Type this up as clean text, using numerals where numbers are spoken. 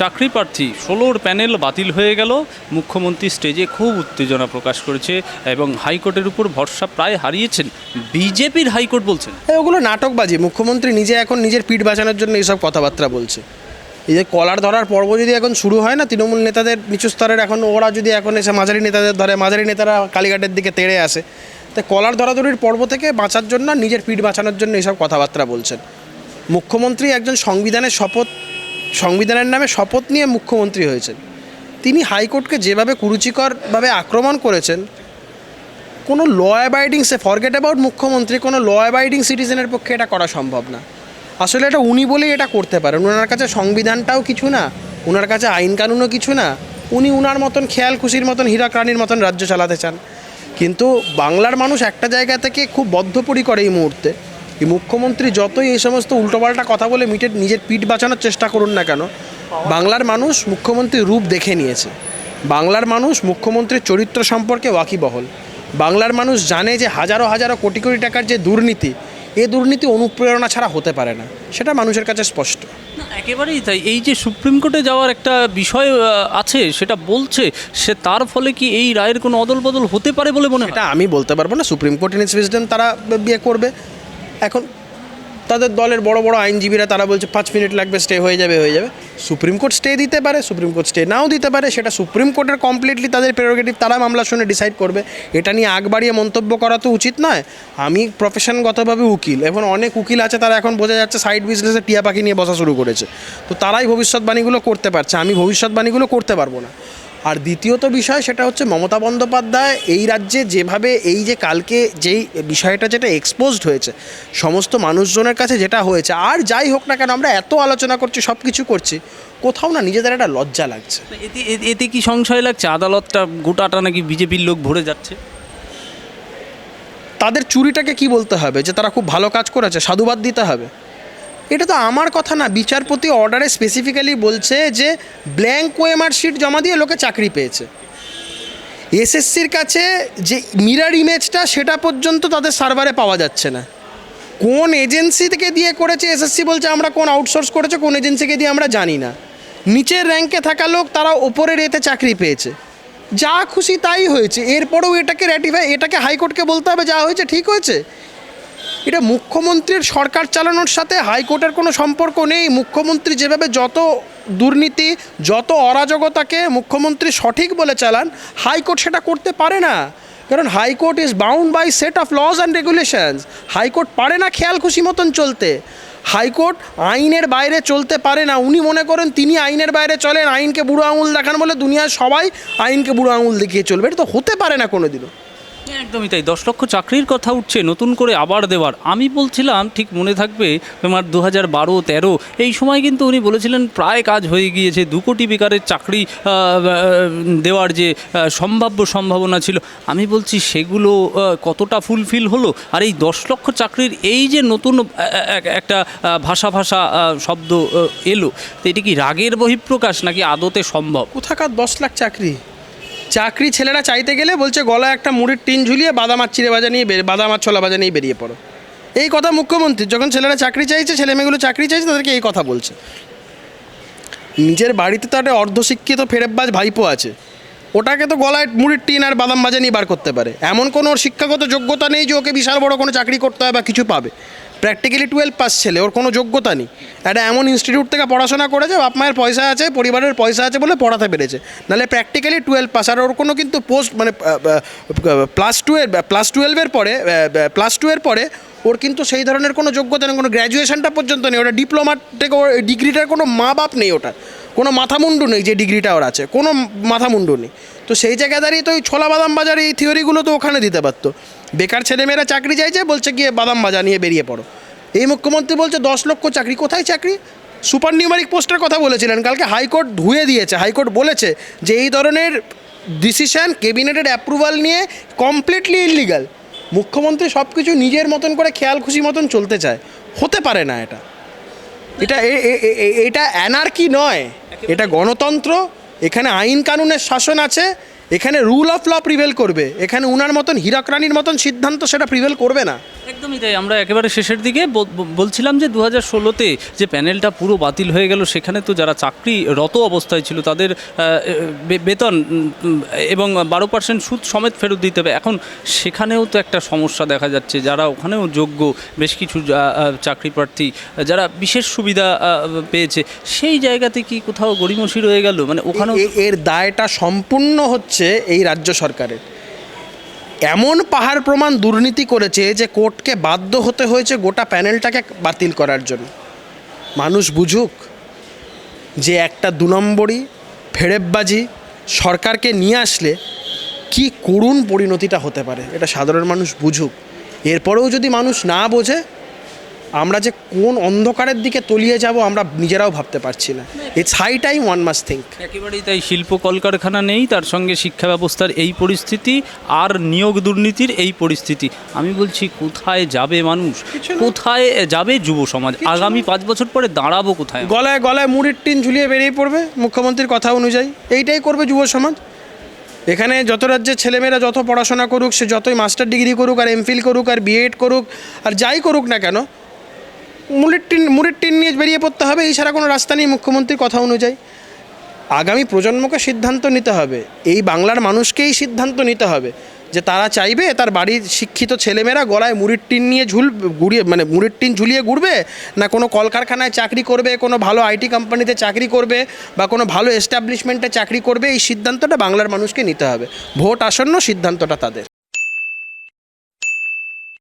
চাকরি প্রার্থী 16র প্যানেল বাতিল হয়ে গেল। মুখ্যমন্ত্রী স্টেজে খুব উত্তেজনা প্রকাশ করেছে এবং হাইকোর্টের উপর ভরসা প্রায় হারিয়েছেন। বিজেপির হাইকোর্ট বলছেন ওগুলো নাটকবাজি। মুখ্যমন্ত্রী নিজে এখন নিজের পিঠ বাঁচানোর জন্য এইসব কথাবার্তা বলছে। এই যে কলার ধরার পর্ব যদি এখন শুরু হয় না, তৃণমূল নেতাদের নিচু স্তরের, এখন ওরা যদি এখন এসে মাঝারি নেতাদের ধরে, মাঝারি নেতারা কালীঘাটের দিকে তেড়ে আসে, তো কলার ধরাধরির পর্ব থেকে বাঁচার জন্য, নিজের পিঠ বাঁচানোর জন্য এইসব কথাবার্তা বলছেন। মুখ্যমন্ত্রী একজন সংবিধানের নামে শপথ নিয়ে মুখ্যমন্ত্রী হয়েছেন। তিনি হাইকোর্টকে যেভাবে কুরুচিকরভাবে আক্রমণ করেছেন, কোনো ল অ্যাবাইডিং, ফরগেট অ্যাবাউট মুখ্যমন্ত্রী, কোনো ল অ্যাবাইডিং সিটিজেনের পক্ষে এটা করা সম্ভব না। আসলে এটা উনি বলেই এটা করতে পারেন। ওনার কাছে সংবিধানটাও কিছু না, ওনার কাছে আইন কানুনও কিছু না। উনি উনার মতন খেয়াল খুশির মতন, হীরক রানীর মতন রাজ্য চালাতে চান। কিন্তু বাংলার মানুষ একটা জায়গা থেকে খুব বদ্ধপরিকর এই মুহূর্তে। এই মুখ্যমন্ত্রী যতই এই সমস্ত উল্টোপাল্টা কথা বলে নিজের পিঠ বাঁচানোর চেষ্টা করুন না কেন, বাংলার মানুষ মুখ্যমন্ত্রীর রূপ দেখে নিয়েছে। বাংলার মানুষ মুখ্যমন্ত্রীর চরিত্র সম্পর্কে ওয়াকিবহল। বাংলার মানুষ জানে যে হাজারো হাজারো কোটি কোটি টাকার যে দুর্নীতি, এ দুর্নীতি অনুপ্রেরণা ছাড়া হতে পারে না। সেটা মানুষের কাছে স্পষ্ট। একেবারেই তাই। এই যে সুপ্রিম কোর্টে যাওয়ার একটা বিষয় আছে, সেটা বলছে সে, তার ফলে কি এই রায়ের কোনো অদল বদল হতে পারে বলে মনে হয়? এটা আমি বলতে পারবো না। Supreme court in it's wisdom তারা বিয়ে করবে। এখন তাদের দলের বড় বড় আইনজীবীরা তারা বলছে 5 মিনিট লাগবে, স্টে হয়ে যাবে। সুপ্রিম কোর্ট স্টে দিতে পারে, সুপ্রিম কোর্ট স্টে নাও দিতে পারে। সেটা সুপ্রিম কোর্টের কমপ্লিটলি তাদের প্রেরোগেটিভ, তারা মামলা শুনে ডিসাইড করবে। এটা নিয়ে আগ বাড়িয়ে মন্তব্য করা তো উচিত নয়। আমি প্রফেশনগতভাবে উকিল, এখন অনেক উকিল আছে তারা এখন বোঝা যাচ্ছে সাইড বিজনেসে টিয়া পাখি নিয়ে বসা শুরু করেছে। তো তারাই ভবিষ্যৎবাণীগুলো করতে পারছে, আমি ভবিষ্যৎবাণীগুলো করতে পারবো না। আর দ্বিতীয়ত বিষয় সেটা হচ্ছে মমতা বন্দ্যোপাধ্যায় এই রাজ্যে যেভাবে, এই যে কালকে যেই বিষয়টা যেটা এক্সপোজড হয়েছে সমস্ত মানুষজনের কাছে, যেটা হয়েছে, আর যাই হোক না কেন আমরা এত আলোচনা করছি, সব কিছু করছি, কোথাও না নিজেদের একটা লজ্জা লাগছে। এতে কি সংশয় লাগছে আদালতটা গোটাটা নাকি বিজেপির লোক ভরে যাচ্ছে? তাদের চুরিটাকে কি বলতে হবে? যে তারা খুব ভালো কাজ করেছে, সাধুবাদ দিতে হবে? এটা তো আমার কথা না। বিচারপতি অর্ডারে স্পেসিফিক্যালি বলছে যে ব্ল্যাঙ্ক ওএমআর শিট জমা দিয়ে লোকে চাকরি পেয়েছে। এসএসসির কাছে যে মিরর ইমেজটা, সেটা পর্যন্ত তাদের সার্ভারে পাওয়া যাচ্ছে না। কোন এজেন্সি থেকে দিয়ে করেছে এসএসসি বলছে আমরা, কোন আউটসোর্স করেছে কোন এজেন্সিকে দিয়ে আমরা জানি না। নিচের র্যাঙ্কে থাকা লোক তারা ওপরের এতে চাকরি পেয়েছে। যা খুশি তাই হয়েছে। এরপরেও এটাকে এটাকে হাইকোর্টকে বলতে হবে যা হয়েছে ঠিক হয়েছে? এটা মুখ্যমন্ত্রীর সরকার চালানোর সাথে হাইকোর্টের কোনো সম্পর্ক নেই। মুখ্যমন্ত্রী যেভাবে যত দুর্নীতি, যত অরাজকতাকে মুখ্যমন্ত্রী সঠিক বলে চালান, হাইকোর্ট সেটা করতে পারে না। কারণ high court is bound by set of laws and regulations. High court পারে না খেয়াল খুশি মতন চলতে। হাইকোর্ট আইনের বাইরে চলতে পারে না। উনি মনে করেন তিনি আইনের বাইরে চলেন, আইনকে বুড়ো আঙুল দেখান বলে দুনিয়ার সবাই আইনকে বুড়ো আঙুল দেখিয়ে চলবে। এটা তো হতে পারে না কোনো দিনও। একদমই তাই। 10 লক্ষ চাকরির কথা উঠছে নতুন করে আবার দেওয়ার। আমি বলছিলাম, ঠিক মনে থাকবে তোমার 2012-13 এই সময় কিন্তু উনি বলেছিলেন প্রায় কাজ হয়ে গিয়েছে, 2 কোটি বেকারের চাকরি দেওয়ার যে সম্ভাবনা ছিল। আমি বলছি সেগুলো কতটা ফুলফিল হলো? আর এই 10 লক্ষ চাকরির এই যে নতুন একটা ভাষা শব্দ এলো, তো এটা কি রাগের বহিঃপ্রকাশ নাকি আদতে সম্ভব? কোথাকার 10 লাখ চাকরি? ছেলেরা চাইতে গেলে বলছে গলায় একটা মুড়ির টিন ঝুলিয়ে বাদাম আর চিড়ে ভাজা নিয়ে বাদাম আর ছোলা ভাজা নিয়ে বেরিয়ে পড়ো। এই কথা মুখ্যমন্ত্রী, যখন ছেলেরা চাকরি চাইছে, ছেলেমেয়েগুলো চাকরি চাইছে, তাদেরকে এই কথা বলছে। নিজের বাড়িতে তো একটা অর্ধশিক্ষিত ফেরেববাজ ভাইপো আছে, ওটাকে তো গলায় মুড়ির টিন আর বাদাম ভাজা নিয়ে বার করতে পারে। এমন কোনো ওর শিক্ষাগত যোগ্যতা নেই যে ওকে বিশাল বড় কোনো চাকরি করতে হয় বা কিছু পাবে। প্র্যাকটিক্যালি 12 পাস ছেলে, ওর কোনো যোগ্যতা নেই। একটা এমন ইনস্টিটিউট থেকে পড়াশোনা করেছে, বাপ মায়ের পয়সা আছে, পরিবারের পয়সা আছে বলে পড়াতে পেরেছে, নাহলে প্র্যাকটিক্যালি 12 পাস। আর ওর কোনো কিন্তু পোস্ট মানে প্লাস টুয়েলভের পরে ওর কিন্তু সেই ধরনের কোনো যোগ্যতা নেই, কোনো গ্র্যাজুয়েশনটা পর্যন্ত নেই। ওটা ডিপ্লোমা থেকে, ডিগ্রিটার কোনো মা বাপ নেই, ওটার কোনো মাথামুন্ডু নেই। যে ডিগ্রিটা ওর আছে, কোনো মাথামুন্ডু নেই। তো সেই জায়গায় দাঁড়িয়ে তো ওই ছোলা বাদাম বাজার এই থিওরিগুলো তো ওখানে দিতে পারতো। বেকার ছেলেমেয়েরা চাকরি চাইছে, বলছে গিয়ে বাদাম ভাজা নিয়ে বেরিয়ে পড়ো। এই মুখ্যমন্ত্রী বলছে 10 লক্ষ চাকরি। কোথায় চাকরি? সুপার নিউমারিক পোস্টের কথা বলেছিলেন, কালকে হাইকোর্ট ধুয়ে দিয়েছে। হাইকোর্ট বলেছে যে এই ধরনের ডিসিশন ক্যাবিনেটের অ্যাপ্রুভাল নিয়ে কমপ্লিটলি ইললিগাল। মুখ্যমন্ত্রী সব কিছু নিজের মতন করে খেয়াল খুশি মতন চলতে চায়, হতে পারে না এটা। এটা অ্যানার্কি নয়, এটা গণতন্ত্র। এখানে আইন কানুনের শাসন আছে। এখানে রুল অফ ল প্রিভেল করবে, এখানে উনার মতন হীরক রানীর মতন সিদ্ধান্ত সেটা প্রিভেল করবে না। একদমই তাই। আমরা একেবারে শেষের দিকে বলছিলাম যে 2016-তে যে প্যানেলটা পুরো বাতিল হয়ে গেল, সেখানে তো যারা চাকরিরত অবস্থায় ছিল তাদের বেতন এবং 12% সুদ সমেত ফেরত দিতে হবে। এখন সেখানেও তো একটা সমস্যা দেখা যাচ্ছে, যারা ওখানেও যোগ্য বেশ কিছু চাকরি প্রার্থী যারা বিশেষ সুবিধা পেয়েছে, সেই জায়গাতে কি কোথাও গড়িমসি রয়ে গেল? মানে ওখানেও এর দায়টা সম্পূর্ণ হচ্ছে এই রাজ্য সরকারের। এমন পাহাড় প্রমাণ দুর্নীতি করেছে যে কোর্টকে বাধ্য হতে হয়েছে গোটা প্যানেলটাকে বাতিল করার জন্য। মানুষ বুঝুক যে একটা 2 নম্বরই ফেরেববাজি সরকারকে নিয়ে আসলে কি করুণ পরিণতিটা হতে পারে, এটা সাধারণ মানুষ বুঝুক। এরপরেও যদি মানুষ না বোঝে, আমরা যে কোন অন্ধকারের দিকে তলিয়ে যাব আমরা নিজেরাও ভাবতে পারছি না। It's high time one must think. একেবারেই তাই। শিল্প কলকারখানা নেই, তার সঙ্গে শিক্ষা ব্যবস্থার এই পরিস্থিতি, আর নিয়োগ দুর্নীতির এই পরিস্থিতি। আমি বলছি কোথায় যাবে মানুষ, কোথায় যাবে যুব সমাজ? আগামী 5 বছর পরে দাঁড়াবো কোথায়? গলায় গলায় মুড়ির টিন ঝুলিয়ে বেরিয়ে পড়বে মুখ্যমন্ত্রীর কথা অনুযায়ী। এইটাই করবে যুব সমাজ। এখানে যত রাজ্যের ছেলেমেয়েরা যত পড়াশোনা করুক, সে যতই মাস্টার ডিগ্রি করুক আর এমফিল করুক আর বিএড করুক আর যাই করুক না কেন, মুড়ির টিন নিয়ে বেরিয়ে পড়তে হবে। এই ছাড়া কোনো রাস্তা নেই মুখ্যমন্ত্রীর কথা অনুযায়ী। আগামী প্রজন্মকে সিদ্ধান্ত নিতে হবে, এই বাংলার মানুষকেই সিদ্ধান্ত নিতে হবে যে তারা চাইবে তার বাড়ির শিক্ষিত ছেলেমেয়েরা গলায় মুড়ির টিন নিয়ে মুড়ির টিন ঝুলিয়ে ঘুরবে, না কোনো কলকারখানায় চাকরি করবে, কোনো ভালো আইটি কোম্পানিতে চাকরি করবে বা কোনো ভালো এস্টাবলিশমেন্টে চাকরি করবে। এই সিদ্ধান্তটা বাংলার মানুষকে নিতে হবে। ভোট আসন্ন, সিদ্ধান্তটা তাদের।